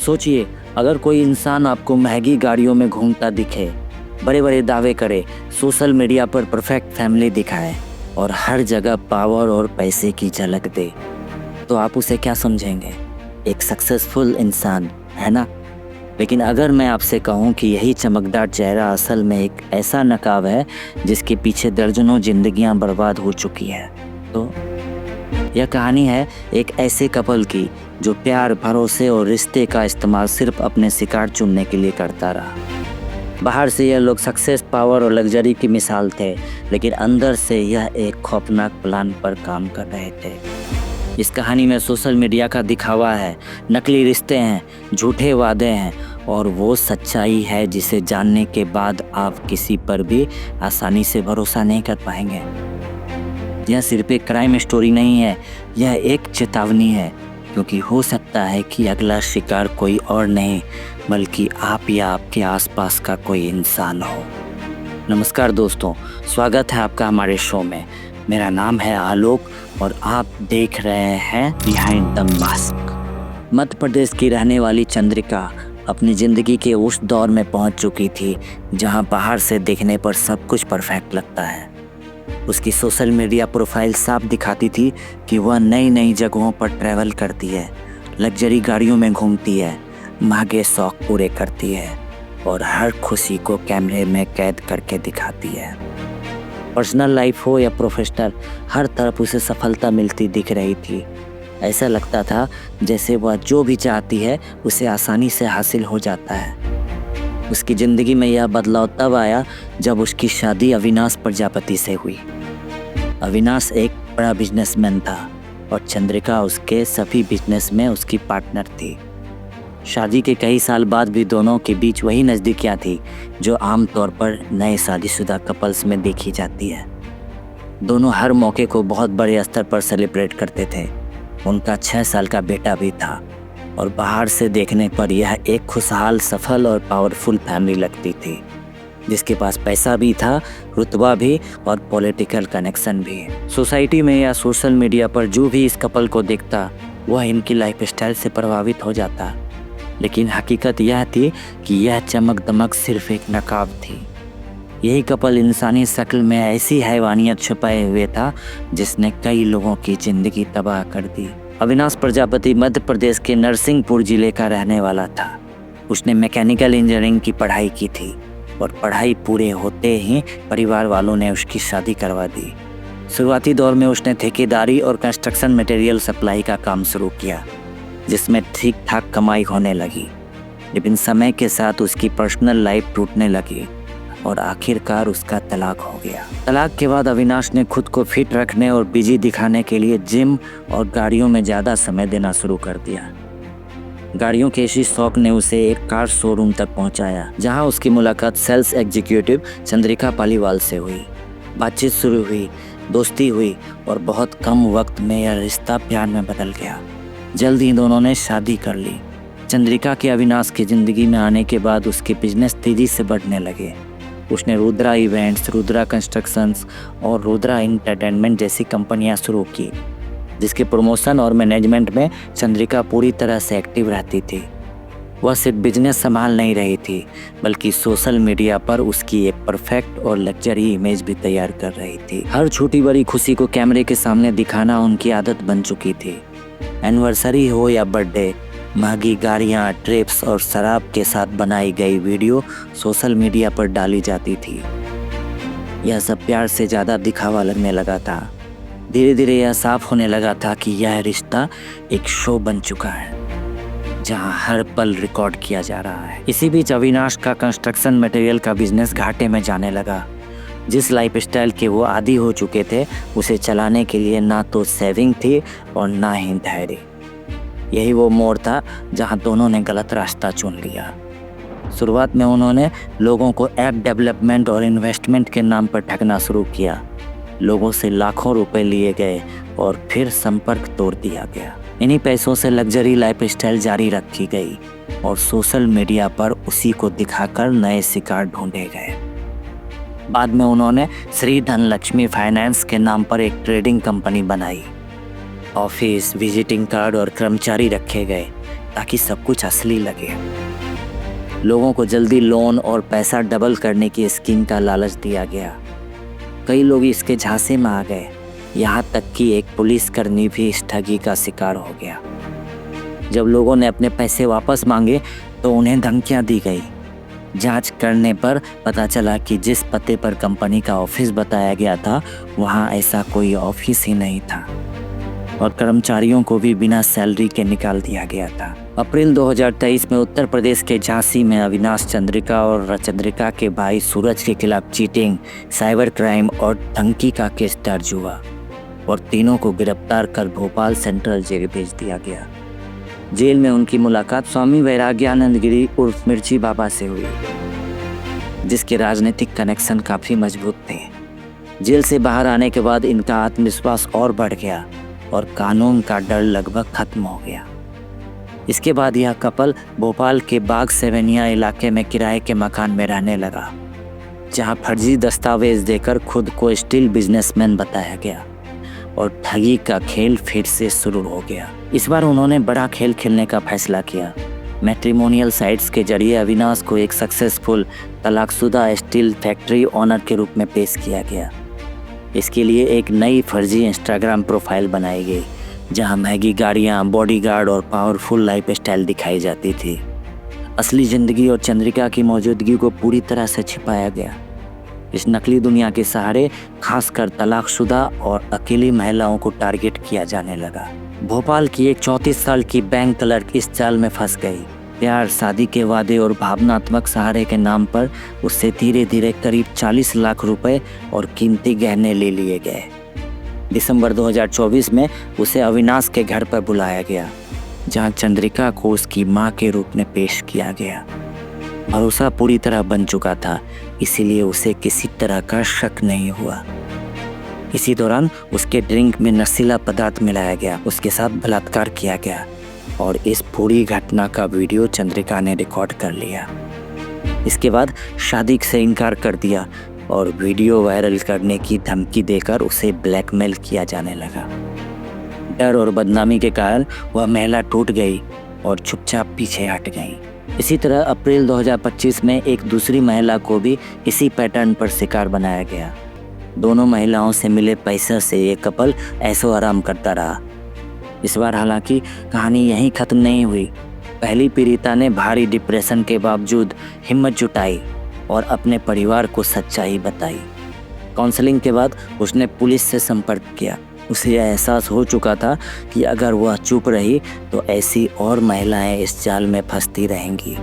सोचिए, अगर कोई इंसान आपको महंगी गाड़ियों में घूमता दिखे, बड़े बड़े दावे करे, सोशल मीडिया पर परफेक्ट फैमिली दिखाए और हर जगह पावर और पैसे की झलक दे, तो आप उसे क्या समझेंगे? एक सक्सेसफुल इंसान, है ना? लेकिन अगर मैं आपसे कहूँ कि यही चमकदार चेहरा असल में एक ऐसा नकाब है जिसके पीछे दर्जनों जिंदगियां बर्बाद हो चुकी है, तो यह कहानी है एक ऐसे कपल की जो प्यार, भरोसे और रिश्ते का इस्तेमाल सिर्फ अपने शिकार चुनने के लिए करता रहा। बाहर से यह लोग सक्सेस, पावर और लग्जरी की मिसाल थे, लेकिन अंदर से यह एक खौफनाक प्लान पर काम कर रहे थे। इस कहानी में सोशल मीडिया का दिखावा है, नकली रिश्ते हैं, झूठे वादे हैं और वो सच्चाई है जिसे जानने के बाद आप किसी पर भी आसानी से भरोसा नहीं कर पाएंगे। यह सिर्फ एक क्राइम स्टोरी नहीं है, यह एक चेतावनी है, क्योंकि हो सकता है कि अगला शिकार कोई और नहीं बल्कि आप या आपके आसपास का कोई इंसान हो। नमस्कार दोस्तों, स्वागत है आपका हमारे शो में। मेरा नाम है आलोक और आप देख रहे हैं behind the mask. Madhya Pradesh की रहने वाली चंद्रिका अपनी ज़िंदगी के उस दौर में पहुंच चुकी थी जहां बाहर से देखने पर सब कुछ परफेक्ट लगता है। उसकी सोशल मीडिया प्रोफाइल साफ दिखाती थी कि वह नई नई जगहों पर ट्रैवल करती है, लग्जरी गाड़ियों में घूमती है, महंगे शौक पूरे करती है और हर खुशी को कैमरे में कैद करके दिखाती है। पर्सनल लाइफ हो या प्रोफेशनल, हर तरफ उसे सफलता मिलती दिख रही थी। ऐसा लगता था जैसे वह जो भी चाहती है उसे आसानी से हासिल हो जाता है। उसकी ज़िंदगी में यह बदलाव तब आया जब उसकी शादी अविनाश प्रजापति से हुई। अविनाश एक बड़ा बिजनेसमैन था और चंद्रिका उसके सभी बिजनेस में उसकी पार्टनर थी। शादी के कई साल बाद भी दोनों के बीच वही नज़दीकियाँ थी जो आमतौर पर नए शादीशुदा कपल्स में देखी जाती है। दोनों हर मौके को बहुत बड़े स्तर पर सेलिब्रेट करते थे। उनका 6 साल का बेटा भी था और बाहर से देखने पर यह एक खुशहाल, सफल और पावरफुल फैमिली लगती थी, जिसके पास पैसा भी था, रुतबा भी और पॉलिटिकल कनेक्शन भी। सोसाइटी में या सोशल मीडिया पर जो भी इस कपल को देखता वह इनकी लाइफस्टाइल से प्रभावित हो जाता। लेकिन हकीकत यह थी कि यह चमक दमक सिर्फ एक नकाब थी। यही कपल इंसानी शक्ल में ऐसी हैवानियत छुपाए हुए था जिसने कई लोगों की जिंदगी तबाह कर दी। अविनाश प्रजापति मध्य प्रदेश के नरसिंहपुर जिले का रहने वाला था। उसने मैकेनिकल इंजीनियरिंग की पढ़ाई की थी और पढ़ाई पूरे होते ही परिवार वालों ने उसकी शादी करवा दी। शुरुआती दौर में उसने ठेकेदारी और कंस्ट्रक्शन मटेरियल सप्लाई का काम शुरू किया, जिसमें ठीक ठाक कमाई होने लगी। लेकिन समय के साथ उसकी पर्सनल लाइफ टूटने लगी और आखिरकार उसका तलाक हो गया। तलाक के बाद अविनाश ने खुद को फिट रखने और बिजी दिखाने के लिए जिम और गाड़ियों में ज़्यादा समय देना शुरू कर दिया। गाड़ियों के इसी शौक ने उसे एक कार शोरूम तक पहुंचाया, जहां उसकी मुलाकात सेल्स एग्जीक्यूटिव चंद्रिका पालीवाल से हुई। बातचीत शुरू हुई, दोस्ती हुई और बहुत कम वक्त में यह रिश्ता प्यार में बदल गया। जल्द ही दोनों ने शादी कर ली। चंद्रिका के अविनाश की ज़िंदगी में आने के बाद उसके बिजनेस तेज़ी से बढ़ने लगे। उसने रुद्रा इवेंट्स, रुद्रा कंस्ट्रक्शंस और रुद्रा एंटरटेनमेंट जैसी कंपनियां शुरू की, जिसके प्रमोशन और मैनेजमेंट में चंद्रिका पूरी तरह से एक्टिव रहती थी। वह सिर्फ बिजनेस संभाल नहीं रही थी बल्कि सोशल मीडिया पर उसकी एक परफेक्ट और लग्जरी इमेज भी तैयार कर रही थी। हर छोटी बड़ी खुशी को कैमरे के सामने दिखाना उनकी आदत बन चुकी थी। एनिवर्सरी हो या बर्थडे, महंगी गाड़ियाँ, ट्रिप्स और शराब के साथ बनाई गई वीडियो सोशल मीडिया पर डाली जाती थी। यह सब प्यार से ज़्यादा दिखावा लगने लगा था। धीरे धीरे यह साफ होने लगा था कि यह रिश्ता एक शो बन चुका है जहां हर पल रिकॉर्ड किया जा रहा है। इसी बीच अविनाश का कंस्ट्रक्शन मटेरियल का बिजनेस घाटे में जाने लगा। जिस लाइफस्टाइल के वो आदी हो चुके थे उसे चलाने के लिए ना तो सेविंग थी और ना ही धैर्य। यही वो मोड़ था जहां दोनों ने गलत रास्ता चुन लिया। शुरुआत में उन्होंने लोगों को ऐप डेवलपमेंट और इन्वेस्टमेंट के नाम पर ठगना शुरू किया। लोगों से लाखों रुपए लिए गए और फिर संपर्क तोड़ दिया गया। इन्हीं पैसों से लग्जरी लाइफस्टाइल जारी रखी गई और सोशल मीडिया पर उसी को दिखाकर नए शिकार ढूंढे गए। बाद में उन्होंने श्री धनलक्ष्मी फाइनेंस के नाम पर एक ट्रेडिंग कंपनी बनाई। ऑफिस, विजिटिंग कार्ड और कर्मचारी रखे गए, ताकि सब कुछ असली लगे। लोगों को जल्दी लोन और पैसा डबल करने की स्कीम का लालच दिया गया। कई लोग इसके झांसे में आ गए, यहाँ तक कि एक पुलिसकर्मी भी इस ठगी का शिकार हो गया। जब लोगों ने अपने पैसे वापस मांगे तो उन्हें धमकियां दी गई। जांच करने पर पता चला कि जिस पते पर कंपनी का ऑफिस बताया गया था वहां ऐसा कोई ऑफिस ही नहीं था और कर्मचारियों को भी बिना सैलरी के निकाल दिया गया था। अप्रैल 2023 में उत्तर प्रदेश के झांसी में अविनाश चंद्रिका और चंद्रिका के भाई सूरज के खिलाफ चीटिंग, साइबर क्राइम और धमकी का केस दर्ज हुआ और तीनों को गिरफ्तार कर भोपाल सेंट्रल जेल भेज दिया गया। जेल में उनकी मुलाकात स्वामी वैराग्यानंद गिरी उर्फ मिर्ची बाबा से हुई, जिसके राजनीतिक कनेक्शन काफी मजबूत थे। जेल से बाहर आने के बाद इनका आत्मविश्वास और बढ़ गया और कानून का डर लगभग खत्म हो गया। इसके बाद यह कपल भोपाल के बाग सेवेनिया इलाके में किराए के मकान में रहने लगा, जहां फर्जी दस्तावेज देकर खुद को स्टील बिजनेसमैन बताया गया और ठगी का खेल फिर से शुरू हो गया। इस बार उन्होंने बड़ा खेल खेलने का फैसला किया। मैट्रिमोनियल साइट्स के जरिए अविनाश को एक सक्सेसफुल तलाकशुदा स्टील फैक्ट्री ओनर के रूप में पेश किया गया। इसके लिए एक नई फर्जी इंस्टाग्राम प्रोफाइल बनाई गई, जहां महंगी गाड़ियां, बॉडीगार्ड और पावरफुल लाइफस्टाइल दिखाई जाती थी। असली जिंदगी और चंद्रिका की मौजूदगी को पूरी तरह से छिपाया गया। इस नकली दुनिया के सहारे खासकर तलाकशुदा और अकेली महिलाओं को टारगेट किया जाने लगा। भोपाल की एक 34 साल की बैंक क्लर्क इस चाल में फंस गई। प्यार, शादी के वादे और भावनात्मक सहारे के नाम पर उससे धीरे धीरे करीब 40 लाख रुपए और कीमती गहने ले लिए गए। दिसंबर 2024 में उसे अविनाश के घर पर बुलाया गया, जहां चंद्रिका को उसकी मां के रूप में पेश किया गया। भरोसा पूरी तरह बन चुका था, इसीलिए उसे किसी तरह का शक नहीं हुआ। इसी दौरान उसके ड्रिंक में नशीला पदार्थ मिलाया गया, उसके साथ बलात्कार किया गया और इस पूरी घटना का वीडियो चंद्रिका ने रिकॉर्ड कर लिया। इसके बाद शादी से इनकार कर दिया और वीडियो वायरल करने की धमकी देकर उसे ब्लैकमेल किया जाने लगा। डर और बदनामी के कारण वह महिला टूट गई और चुपचाप पीछे हट गई। इसी तरह अप्रैल 2025 में एक दूसरी महिला को भी इसी पैटर्न पर शिकार बनाया गया। दोनों महिलाओं से मिले पैसे से ये कपल ऐशो आराम करता रहा। इस बार हालांकि कहानी यहीं खत्म नहीं हुई। पहली पीड़िता ने भारी डिप्रेशन के बावजूद हिम्मत जुटाई और अपने परिवार को सच्चाई बताई। काउंसलिंग के बाद उसने पुलिस से संपर्क किया। उसे यह एहसास हो चुका था कि अगर वह चुप रही तो ऐसी और महिलाएं इस जाल में फंसती रहेंगी।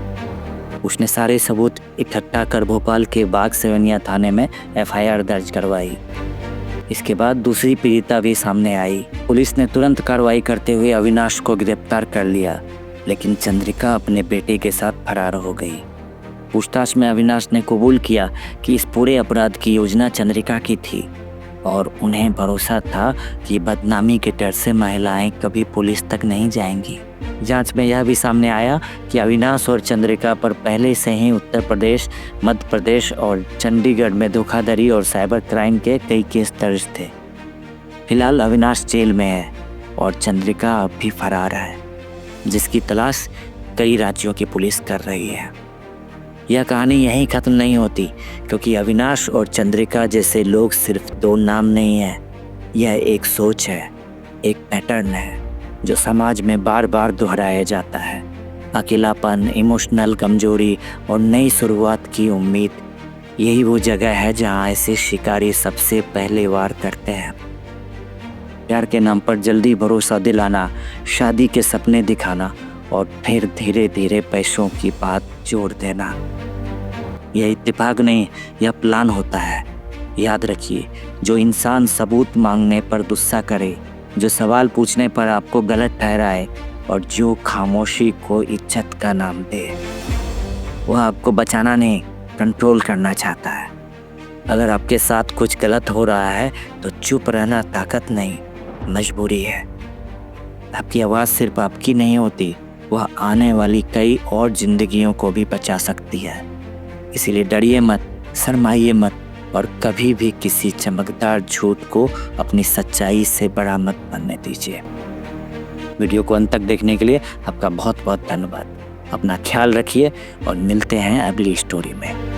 उसने सारे सबूत इकट्ठा कर भोपाल के बाग सेवेनिया थाने में FIR दर्ज करवाई। इसके बाद दूसरी पीड़िता भी सामने आई। पुलिस ने तुरंत कार्रवाई करते हुए अविनाश को गिरफ्तार कर लिया, लेकिन चंद्रिका अपने बेटे के साथ फरार हो गई। पूछताछ में अविनाश ने कबूल किया कि इस पूरे अपराध की योजना चंद्रिका की थी और उन्हें भरोसा था कि बदनामी के डर से महिलाएं कभी पुलिस तक नहीं जाएंगी। जांच में यह भी सामने आया कि अविनाश और चंद्रिका पर पहले से ही उत्तर प्रदेश, मध्य प्रदेश और चंडीगढ़ में धोखाधड़ी और साइबर क्राइम के कई केस दर्ज थे। फिलहाल अविनाश जेल में है और चंद्रिका अब भी फरार है, जिसकी तलाश कई राज्यों की पुलिस कर रही है। यह कहानी यहीं खत्म नहीं होती, क्योंकि अविनाश और चंद्रिका जैसे लोग सिर्फ दो नाम नहीं है। यह एक सोच है, एक पैटर्न है जो समाज में बार बार दोहराया जाता है। अकेलापन, इमोशनल कमजोरी और नई शुरुआत की उम्मीद, यही वो जगह है जहां ऐसे शिकारी सबसे पहले वार करते हैं। प्यार के नाम पर जल्दी भरोसा दिलाना, शादी के सपने दिखाना और फिर धीरे धीरे पैसों की बात जोड़ देना, यह इत्तेफाक नहीं, यह प्लान होता है। याद रखिए, जो इंसान सबूत मांगने पर गुस्सा करे, जो सवाल पूछने पर आपको गलत ठहराए और जो खामोशी को इज्जत का नाम दे, वह आपको बचाना नहीं, कंट्रोल करना चाहता है। अगर आपके साथ कुछ गलत हो रहा है तो चुप रहना ताकत नहीं, मजबूरी है। आपकी आवाज़ सिर्फ आपकी नहीं होती, वह आने वाली कई और जिंदगियों को भी बचा सकती है। इसीलिए डरिए मत, शर्माइए मत और कभी भी किसी चमकदार झूठ को अपनी सच्चाई से बड़ा मत बनने दीजिए। वीडियो को अंत तक देखने के लिए आपका बहुत बहुत धन्यवाद। अपना ख्याल रखिए और मिलते हैं अगली स्टोरी में।